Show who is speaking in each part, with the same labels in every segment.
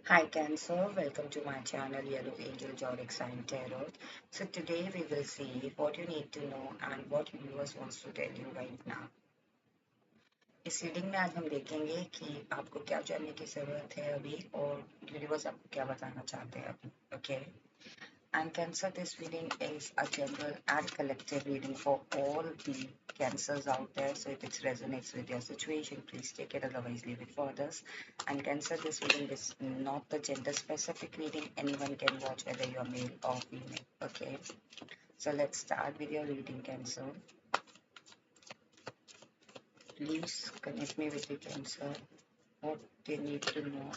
Speaker 1: Hi Cancer, welcome to my channel Yellow Angel Zodiac Sign Tarot. So today we will see what you need to know and what universe wants to tell you right now. इस reading में आज हम देखेंगे कि आपको क्या जानने की ज़रूरत है अभी और यूनिवर्स आपको क्या बताना चाहते हैं अभी. Okay. And Cancer, this reading is a general and collective reading for all the Cancers out there. So if it resonates with your situation, please take it, otherwise leave it for others. And Cancer, this reading is not the gender specific reading. Anyone can watch, whether you're male or female. Okay. So let's start with your reading, Cancer. Please connect me with the Cancer. What they need to know.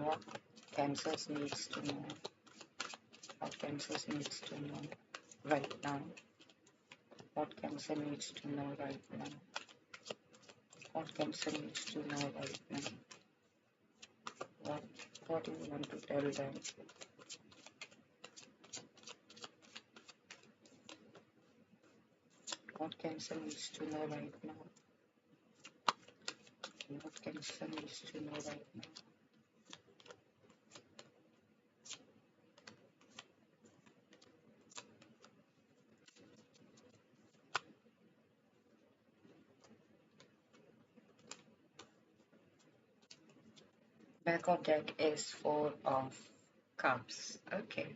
Speaker 1: What Cancers needs to know. What Cancers needs to know right now. What Cancer needs to know right now. What Cancer needs to know right now. What, what do you want to tell them? What Cancer needs to know right now. What Cancer needs to know right now. Back of deck is Four of Cups. Okay.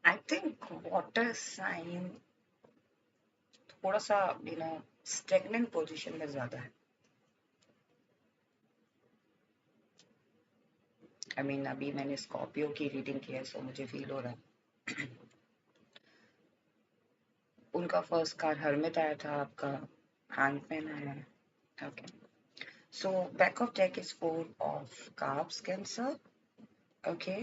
Speaker 1: I think water sign थोड़ा सा stagnant position में ज़्यादा है. I mean अभी मैंने Scorpio की reading की है, सो मुझे फील हो रहा है. उनका फर्स्ट कार्ड हर्मिट आया था, आपका हैंगमैन आया है. Okay. So back of deck is four of cups, cancer. Okay.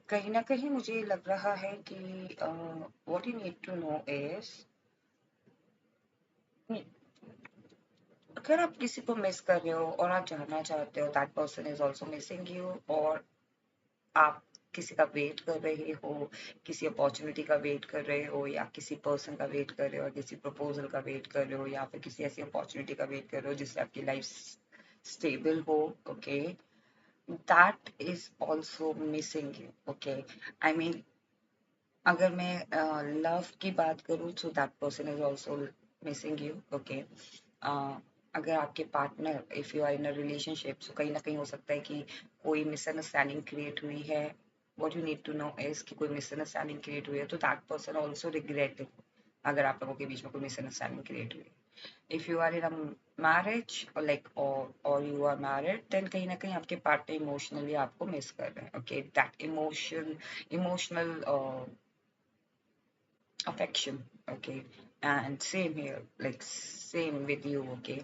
Speaker 1: कहीं ना कहीं मुझे लग रहा है कि what you need to know is, अगर आप किसी को मिस कर रहे हो और आप जानना चाहते हो, that person is also missing you, और आप किसी का वेट कर रहे हो, किसी अपॉर्चुनिटी का वेट कर रहे हो, या किसी पर्सन का वेट कर रहे हो, किसी प्रपोजल का वेट कर रहे हो, या फिर किसी ऐसी अपॉर्चुनिटी का वेट कर रहे हो जिससे आपकी लाइफ स्टेबल हो. Okay. That is also missing you. Okay. I mean अगर मैं लव की बात करूँ, so that person is also missing you. Okay. अगर आपके partner, if you are in a relationship, so कहीं ना कहीं हो सकता है कि कोई मिसअंडरस्टैंडिंग क्रिएट हुई है. What you need to know is कि कोई मिसअंडरस्टैंडिंग क्रिएट हुई है, तो that person also regret it. अगर आप लोगों के बीच में कोई मिसअंडरस्टैंडिंग क्रिएट हुई है, if you are in a marriage और यू आर मैरिड, देन कहीं ना कहीं आपके पार्टनर इमोशनली आपको मिस कर रहे हैं. Okay. That emotional affection. Okay. And same here, like same with you. Okay.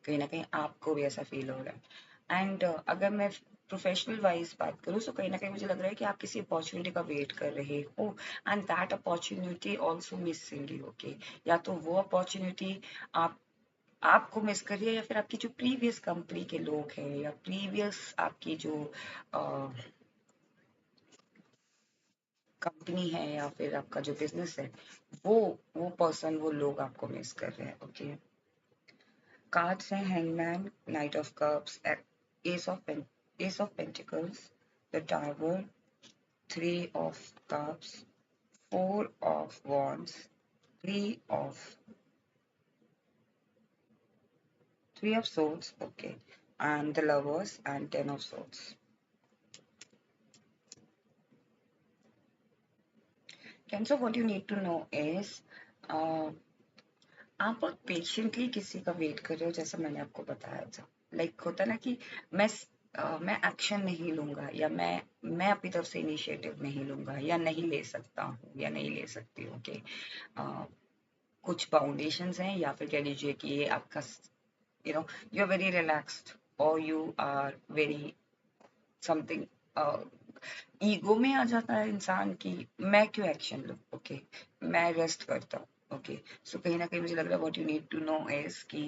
Speaker 1: कहीं ना कहीं आपको भी ऐसा फील हो रहा है. एंड अगर मैं प्रोफेशनल वाइज बात करूँ, तो कहीं ना कहीं मुझे लग रहा है कि आप किसी अपॉर्चुनिटी का वेट कर रहे हो, and that opportunity also missing you. Okay. या तो वो अपॉर्चुनिटी आप आपको मिस कर रही है, या फिर आपकी जो प्रीवियस कंपनी के लोग हैं, या प्रीवियस आपकी जो कंपनी है, या फिर आपका जो बिजनेस है, वो पर्सन, वो लोग आपको मिस कर रहे हैं. ओके. कार्ड्स हैं hangman, knight of cups, ace of pentacles, the tower, three of cups, four of wands, of three of swords. Okay. And the lovers and ten of swords. Cancer, what you need to know is, आप बहुत patiently किसी का wait कर रहे हो, जैसा मैंने आपको बताया था. लाइक होता ना कि मैं एक्शन नहीं लूंगा, या मैं अपनी तरफ से इनिशिएटिव नहीं लूंगा, या नहीं ले सकता हूँ, या नहीं ले सकती हूँ. ओके. कुछ फाउंडेशंस हैं, या फिर कह लीजिए कि ये आपका, यू आर वेरी रिलैक्स्ड, और you are very something, ego में आ जाता है इंसान की, मैं क्यों एक्शन लूँ. ओके. मैं रेस्ट करता हूँ. ओके. सो कहीं ना कहीं मुझे लग रहा है what you need to know is कि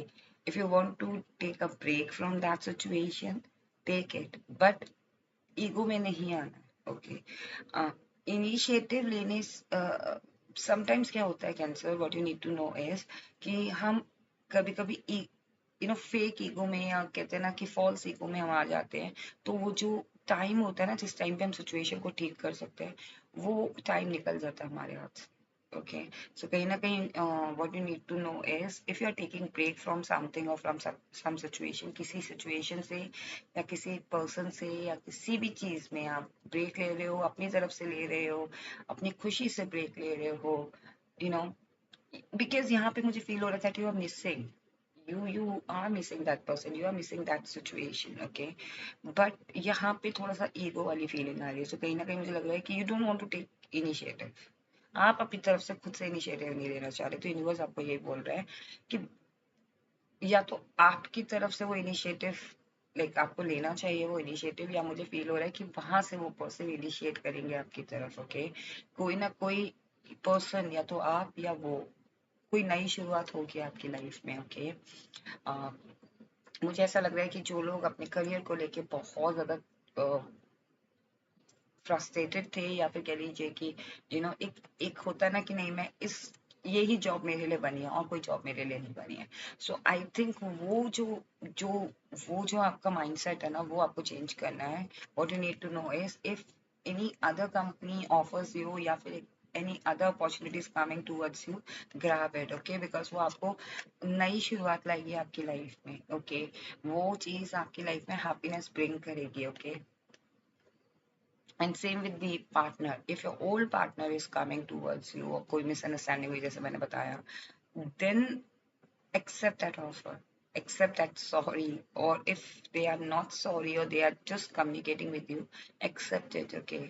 Speaker 1: if you want to take a break from that situation, take it, but ego में नहीं आना. ओके. इनिशिएटिव लेने, समटाइम्स क्या होता है cancer, what you need to know is कि हम कभी कभी फेक ईगो में, या कहते हैं ना कि फॉल्स ईगो में हम आ जाते हैं, तो वो जो टाइम होता है ना जिस टाइम पे हम सिचुएशन को ठीक कर सकते हैं, वो टाइम निकल जाता है हमारे हाथ से। ओके, सो कहीं ना कहीं what you need to know is, if you are taking break from something और फ्रॉम सम सिचुएशन, किसी सिचुएशन से या किसी पर्सन से या किसी भी चीज में आप ब्रेक ले रहे हो, अपनी तरफ से ले रहे हो, अपनी खुशी से ब्रेक ले रहे हो, यू नो बिकॉज यहाँ पे मुझे फील हो रहा था कि you are missing, you are missing that person, you are missing that situation, okay, but यहाँ पे थोड़ा सा ईगो वाली फीलिंग आ रही है, तो कहीं ना कहीं मुझे लग रहा है कि you don't want to take initiative, आप अपनी तरफ से खुद से इनिशिएटिव नहीं लेना चाह रहे, तो यूनिवर्स आपको ये बोल रहा है कि या तो आपकी तरफ से वो इनिशिएटिव लाइक आपको लेना चाहिए वो इनिशिएटिव, या मुझे फील हो रहा है कि वहां से वो पर्सन इनिशिएट करेंगे आपकी तरफ, ओके, कोई ना कोई पर्सन, या तो आप या वो, कोई नई शुरुआत होगी आपकी लाइफ में, ओके। मुझे ऐसा लग रहा है कि जो लोग अपने करियर को लेके बहुत ज्यादा फ्रस्ट्रेटेड थे, या फिर कह लीजिए कि एक एक होता है ना कि नहीं, मैं इस यही जॉब मेरे लिए बनी है और कोई जॉब मेरे लिए नहीं बनी है, सो आई थिंक जो वो जो आपका माइंडसेट है ना, वो आपको चेंज करना है। What you need to know is, if any other company offers you, या फिर any other opportunities coming towards you, grab it, okay, because वो आपको नई शुरुआत लाएगी आपकी लाइफ में, okay, वो चीज आपकी लाइफ में हैप्पीनेस ब्रिंग करेगी, okay। And same with the partner, if your old partner is coming towards you, और कोई मिसअंडरस्टैंडिंग हुई जैसे मैंने बताया, then accept that offer, accept that sorry, or if they are not sorry or they are just communicating with you, accept it, okay।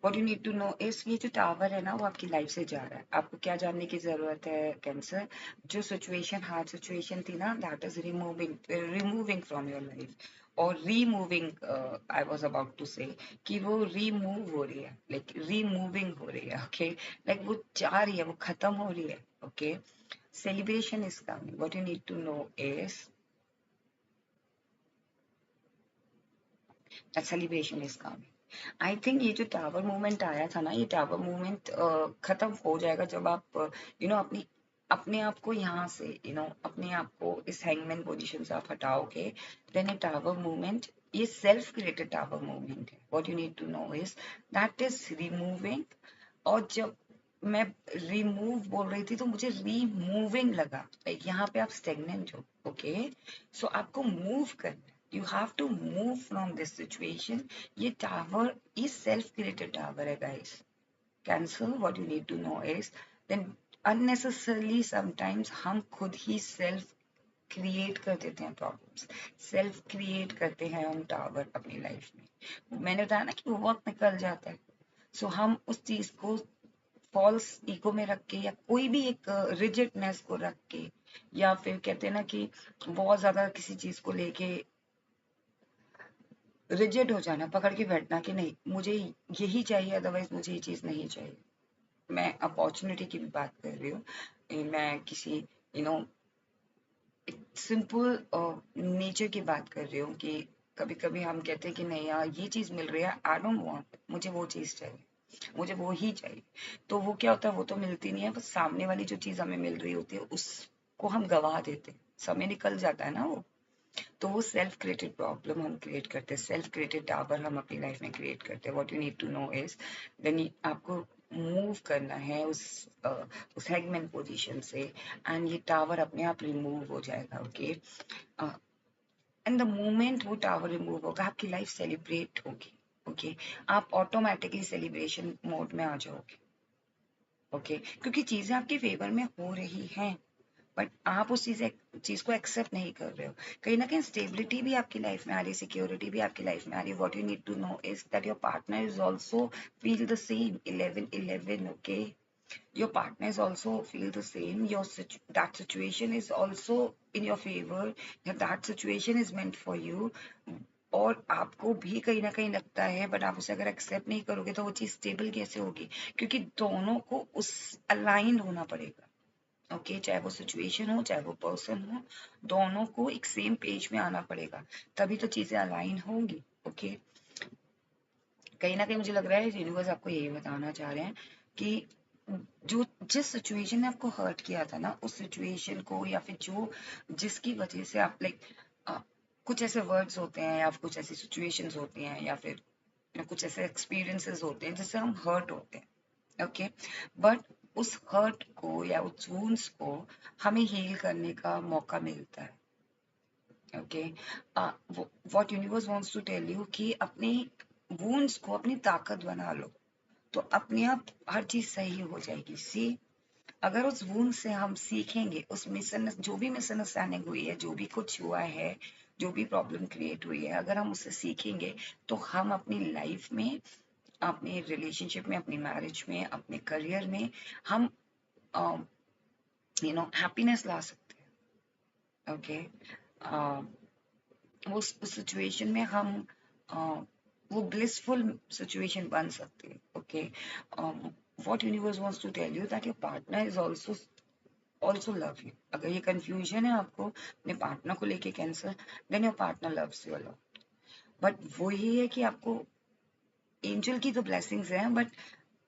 Speaker 1: What you need to know is, ये जो tower है ना वो आपकी लाइफ से जा रहा है, आपको क्या जानने की जरूरत है कैंसर, जो सिचुएशन हार्ड सिचुएशन थी ना, that is removing from your life, और रीमूविंग, आई वॉज अबाउट टू से कि वो रीमूव हो रही है, लाइक रीमूविंग हो रही है, ओके, लाइक वो जा रही है, वो खत्म हो रही है, okay. Celebration is coming, what you need to know is that celebration is coming. I think ये जो टावर मूवमेंट आया था ना, ये टावर मूवमेंट खत्म हो जाएगा जब आप अपनी अपने आप को यहाँ से अपने आप को इस हैंगमैन पोजीशन से आप हटाओगे, देन ये टावर मूवमेंट, ये सेल्फ क्रिएटेड टावर मूवमेंट है। What you need to know is that is removing, और जब मैं रिमूव बोल रही थी तो मुझे रीमूविंग लगा, लाइक यहाँ पे आप स्टेगनेंट हो, ओके, सो आपको मूव करना, you have to move from this situation। ये टावर, ये सेल्फ क्रिएटेड टावर है guys. Cancer, what you need to know is then unnecessarily sometimes हम खुद ही सेल्फ क्रिएट कर देते हैं प्रॉब्लम्स, सेल्फ क्रिएट करते हैं हम टावर अपनी लाइफ में। मैंने बताया ना कि वो वक्त निकल जाता है, सो हम उस चीज को फॉल्स ईगो में रख के, या कोई भी एक रिजिडनेस को रख के, या फिर कहते हैं ना कि बहुत ज्यादा किसी चीज को लेके रिजिड हो जाना, पकड़ के बैठना कि नहीं मुझे यही चाहिए, अदरवाइज मुझे ये चीज नहीं चाहिए। मैं अपॉर्चुनिटी की भी बात कर रही हूँ, मैं किसी यू नो सिंपल नेचर की बात कर रही हूँ कि कभी कभी हम कहते हैं कि नहीं यार ये चीज मिल रही है, आई डोंट वांट, मुझे वो चीज चाहिए, मुझे वो ही चाहिए, तो वो क्या होता है, वो तो मिलती नहीं है, बस सामने वाली जो चीज हमें मिल रही होती है उसको हम गवा देते हैं, समय निकल जाता है ना वो, तो वो सेल्फ क्रिएटेड प्रॉब्लम हम क्रिएट करते हैं, सेल्फ क्रिएटेड टावर हम अपनी लाइफ में क्रिएट करते हैं। What you need to know is then आपको मूव करना है उस हेगमैन पोजीशन से, एंड ये टावर अपने आप रिमूव हो जाएगा, ओके। एंड द मोमेंट वो टावर रिमूव होगा आपकी लाइफ सेलिब्रेट होगी, ओके, आप ऑटोमेटिकली सेलिब्रेशन मोड में आ जाओगे, ओके, क्योंकि चीजें आपके फेवर में हो रही हैं, बट आप उस चीज को एक्सेप्ट नहीं कर रहे हो। कहीं ना कहीं स्टेबिलिटी भी आपकी लाइफ में आ रही है, सिक्योरिटी भी आपकी लाइफ में आ रही है। What you need to know is that your partner is also feel the same 11-11, okay, your partner is also feel the same, that situation is also in your favor, that situation is meant for you, और आपको भी कहीं ना कहीं लगता है, but आप उसे अगर एक्सेप्ट नहीं करोगे तो वो चीज स्टेबल कैसे होगी, क्योंकि दोनों को उस अलाइन होना पड़ेगा, ओके, चाहे वो सिचुएशन हो चाहे वो पर्सन हो, दोनों को एक सेम पेज में आना पड़ेगा, तभी तो चीजें अलाइन होंगी, ओके। कहीं ना कहीं मुझे लग रहा है यूनिवर्स आपको यही बताना चाह रहे हैं कि जो जिस सिचुएशन ने आपको हर्ट किया था ना, उस सिचुएशन को या फिर जो जिसकी वजह से आप लाइक कुछ ऐसे वर्ड्स होते हैं या कुछ ऐसी सिचुएशंस होती हैं या फिर कुछ ऐसे एक्सपीरियंसेस होते हैं जिससे हम हर्ट होते हैं, ओके। बट उस हर्ट को या उस वूंड्स को हमें हील करने का मौका मिलता है, okay. What universe wants to tell you कि अपनी वूंड्स को अपनी ताकत बना लो, तो अपने आप हर चीज सही हो जाएगी। सी, अगर उस वूंड से हम सीखेंगे, उस जो भी मिसअंडरस्टैंडिंग हुई है, जो भी कुछ हुआ है, जो भी प्रॉब्लम क्रिएट हुई है, अगर हम उससे सीखेंगे तो हम अपनी लाइफ में, अपने रिलेशनशिप में, अपनी मैरिज में, अपने करियर में हम हैप्पीनेस ला सकते हैं, ओके। उस सिचुएशन में हम वो ब्लिसफुल सिचुएशन बन सकती है, okay. What universe wants to tell you that your partner is also love you. अगर ये कंफ्यूजन है आपको अपने पार्टनर को लेके cancer, then your partner loves you a lot. But वो ही है कि आपको एंजल की तो ब्लेसिंग्स हैं, बट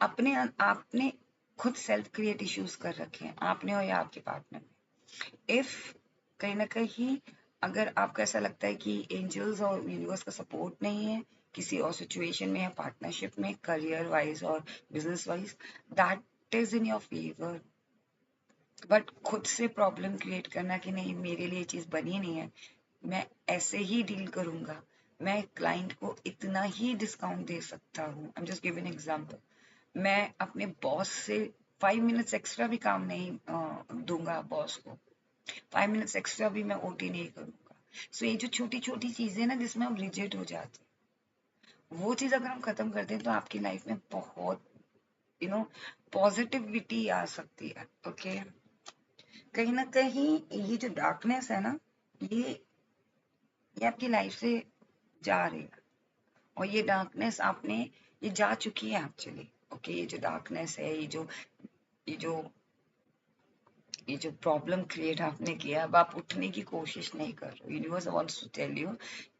Speaker 1: अपने आपने खुद सेल्फ क्रिएट इश्यूज कर रखे हैं, आपने और या आपके पार्टनर ने। इफ कहीं ना कहीं अगर आपको ऐसा लगता है कि एंजल्स और यूनिवर्स का सपोर्ट नहीं है किसी और सिचुएशन में या पार्टनरशिप में, करियर वाइज और business wise, that is in your favour. But खुद से प्रॉब्लम क्रिएट करना कि नहीं मेरे लिए चीज बनी नहीं है, मैं ऐसे ही डील करूंगा, मैं क्लाइंट को इतना ही डिस्काउंट दे सकता हूँ, I am just giving example, मैं अपने बॉस से 5 मिनट्स एक्स्ट्रा भी काम नहीं दूंगा बॉस को, 5 मिनट्स एक्स्ट्रा भी मैं ओटी नहीं करूंगा। सो ये जो छोटी छोटी चीजें ना जिसमें हम रिजेक्ट हो जाते हैं, वो चीज अगर हम खत्म कर दें तो आपकी लाइफ में बहुत यू नो पॉजिटिविटी आ सकती है, ओके। कहीं ना कहीं ये जो डार्कनेस है ना, ये ये आपकी लाइफ से जा रही है, और ये डार्कनेस आपने, ये जा चुकी है एक्चुअली, ओके। ये जो डार्कनेस है, ये जो ये जो प्रॉब्लम क्रिएट आपने किया, अब आप उठने की कोशिश नहीं कर रहे हो। Universe wants to tell you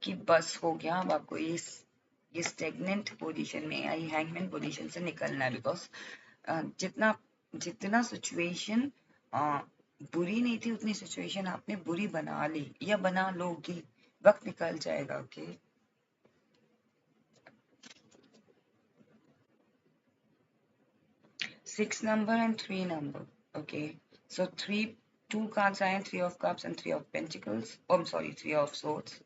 Speaker 1: कि बस हो गया, अब आपको ये स्टेगनेंट पोजीशन में या ये हैंगमैन पोजीशन से निकलना है। बिकॉज जितना जितना सिचुएशन बुरी नहीं थी, उतनी सिचुएशन आपने बुरी बना ली या बना लोगी, वक्त निकल जाएगा, okay. 6 number and 3 number, okay. So two cards are 3 of cups and 3 of pentacles, oh I'm sorry, 3 of swords.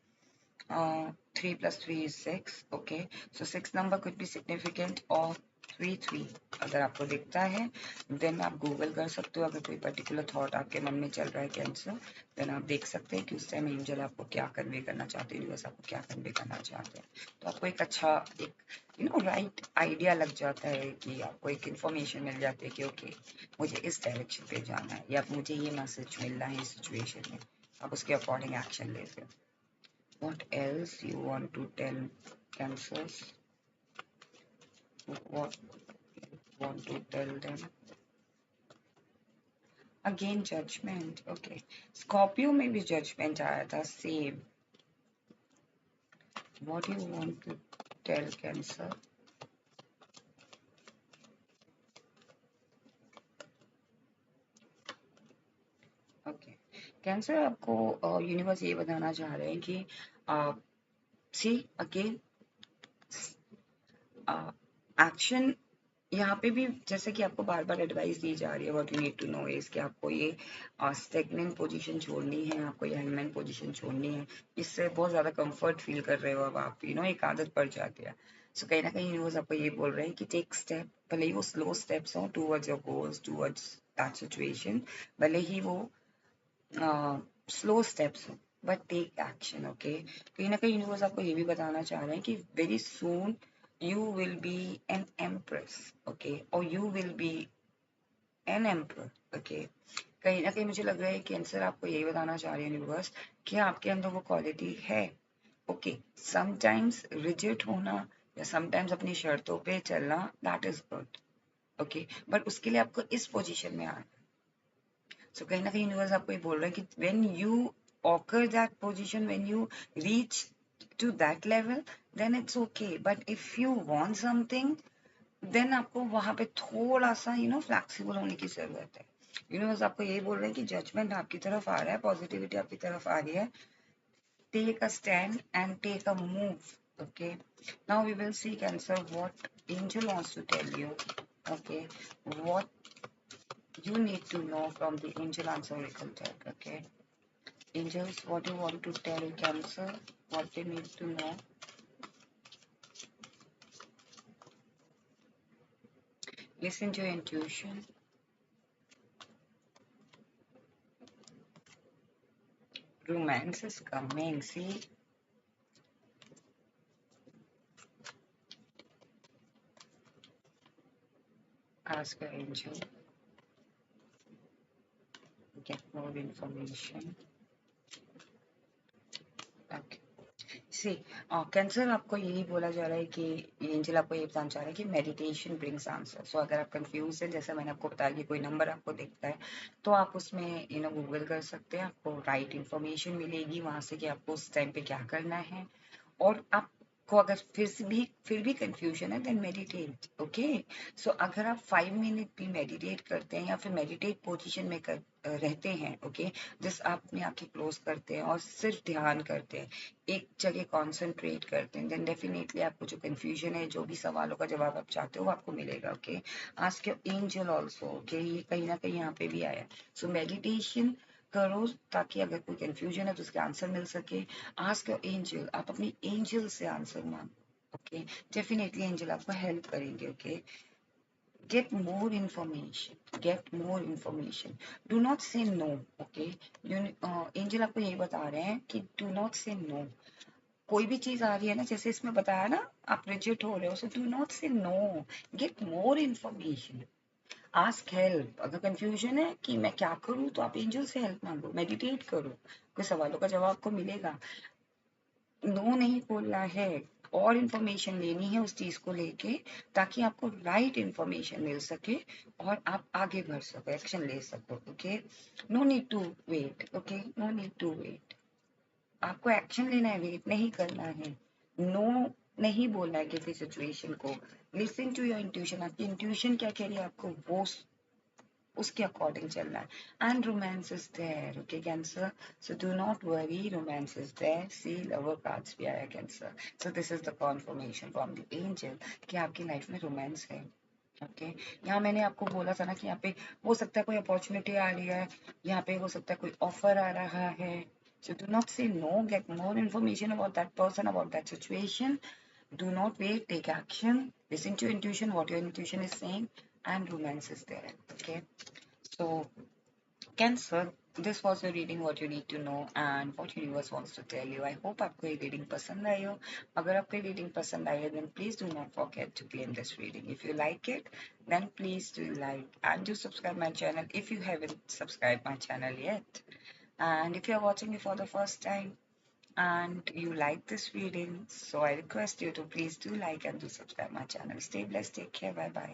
Speaker 1: 3 plus 3 is 6, okay. So 6 number could be significant of 3 3। अगर आपको दिखता है देन आप गूगल कर सकते हो। अगर कोई पर्टिकुलर थॉट आपके मन में चल रहा है कैंसर, देन आप देख सकते हैं कि उस टाइम एंजल आपको क्या कन्वे करना चाहते हैं, यूनिवर्स आपको क्या कन्वे करना चाहते हैं। तो आपको एक अच्छा एक राइट आइडिया लग जाता है कि आपको एक इन्फॉर्मेशन मिल जाती है कि ओके मुझे इस डायरेक्शन पे जाना है या मुझे ये मैसेज मिलना है इस सिचुएशन में, आप उसके अकॉर्डिंग एक्शन लेते हो। What else you want to tell cancers? What you want to tell them? Again judgment, okay. Scorpio में भी judgment आया था same. What you want to tell cancer? Okay. Cancer आपको यूनिवर्स ये बताना चाह रहे हैं कि सी अगेन एक्शन यहाँ पे भी जैसे कि आपको बार बार एडवाइस दी जा रही है, what you need to know is कि आपको ये स्टेगनेंट पोजीशन छोड़नी है, आपको ये हैंगमैन पोजीशन छोड़नी है। इससे बहुत ज़्यादा कंफर्ट फील कर रहे हो अब आप, एक आदत पड़ जाती है। सो कहीं ना कहीं यूनिवर्स आपको ये बोल रहे हैं कि टेक स्टेप, भले ही वो स्लो स्टेप्स हो towards your goals, towards that situation, भले ही वो स्लो स्टेप्स हो, बट टेक एक्शन, ओके। कहीं ना कहीं यूनिवर्स आपको ये भी बताना चाह रहे हैं कि very soon you will be an empress, okay, or you will be an emperor, okay। कहीं ना कहीं मुझे लग रहा है कैंसर आपको यही बताना चाह रहे हैं यूनिवर्स कि आपके अंदर वो क्वालिटी है, ओके। समटाइम्स रिजिड होना या समटाइम्स अपनी शर्तों पे चलना, that is good, okay. But उसके लिए आपको इस पोजीशन में आना। सो कहीं ना कहीं यूनिवर्स आपको ये बोल रहा है कि when you occur that position, when you reach to that level, then it's okay. But if you want something, देन आपको वहां पे थोड़ा सा फ्लेक्सिबल होने की जरूरत है। यूनिवर्स आपको यही बोल रहे हैं कि जजमेंट आपकी तरफ आ रहा है, पॉजिटिविटी आपकी तरफ आ रही है, take a stand and take a move. Okay, now we will see Cancer what angel wants to tell you. Okay, what you need to know from the angel answer oracle deck. Okay, angels, what you want to tell Cancer, what they need to know. Listen to your intuition. Romance is coming. See, ask your angel, get more information. Okay. C cancer आपको यही बोला जा रहा है कि angel आपको ये बताना चाह रहा है कि मेडिटेशन ब्रिंग्स आंसर। सो अगर आप कंफ्यूज हैं, जैसे मैंने आपको बताया कि कोई नंबर आपको दिखता है तो आप उसमें गूगल कर सकते हैं, आपको राइट इन्फॉर्मेशन मिलेगी वहां से कि आपको उस टाइम पे क्या करना है। और आपको अगर फिर भी कंफ्यूजन है देन मेडिटेट। ओके, सो अगर आप 5 मिनट भी मेडिटेट करते हैं या फिर मेडिटेट पोजीशन में रहते हैं, ओके, जिस आप अपनी आंखें क्लोज करते हैं और सिर्फ ध्यान करते हैं, एक जगह कॉन्सेंट्रेट करते हैं, देन डेफिनेटली आपको जो कंफ्यूजन है, जो भी सवालों का जवाब आप चाहते हो वो आपको मिलेगा। Okay, ask your angel also. Okay, ये कहीं ना कहीं यहाँ पे भी आया। सो मेडिटेशन करो ताकि अगर कोई कंफ्यूजन है तो उसके आंसर मिल सके। आस्क योर एंजल, आप अपनी एंजल से आंसर मांगो। ओके, डेफिनेटली एंजल आपको हेल्प करेंगे। Okay, get more information, get more information, do not say no. Okay, angel आपको यही बता रहे हैं कि do not say no। कोई भी चीज आ रही है ना, जैसे इसमें बताया ना, आप रिजेक्ट हो रहे हो, so do not say no, get more information, ask help. अगर कंफ्यूजन है कि मैं क्या करूं तो आप एंजल से हेल्प मांगो, मेडिटेट करो, कोई सवालों का जवाब आपको मिलेगा। नो नहीं बोलना है, और इन्फॉर्मेशन लेनी है उस चीज को लेके, ताकि आपको राइट इन्फॉर्मेशन मिल सके और आप आगे बढ़ सको, एक्शन ले सको। Okay, no need to wait. Okay, no need to wait, आपको एक्शन लेना है, वेट नहीं करना है। नो नहीं बोलना है किसी सिचुएशन को। लिसन टू योर इंट्यूशन, आपकी इंट्यूशन क्या कह रही है आपको, वो उसके अकॉर्डिंग चलना है। And romance is there. Okay cancer, so do not worry, romance is there. See lover cards भी आया cancer, so this is the confirmation from the angel कि आपकी लाइफ में रोमांस है। ओके, यहाँ मैंने आपको बोला था ना कि यहाँ पे हो सकता है कोई अपॉर्चुनिटी आ रही है, यहाँ पे हो सकता है कोई ऑफर आ रहा है। So do not say no, get more information about that person, about that situation. Do not wait, take action. Listen to your intuition, what your intuition is saying, and romance is there. Okay. So, Cancer, this was your reading, what you need to know and what universe wants to tell you. I hope आपको ये reading पसंद आई हो। अगर आपको ये reading पसंद आई है, then please do not forget to claim this reading. If you like it, then please do like and do subscribe my channel if you haven't subscribed my channel yet. And if you're watching me for the first time and you like this reading, so I request you to please do like and do subscribe my channel. Stay blessed, take care, bye bye.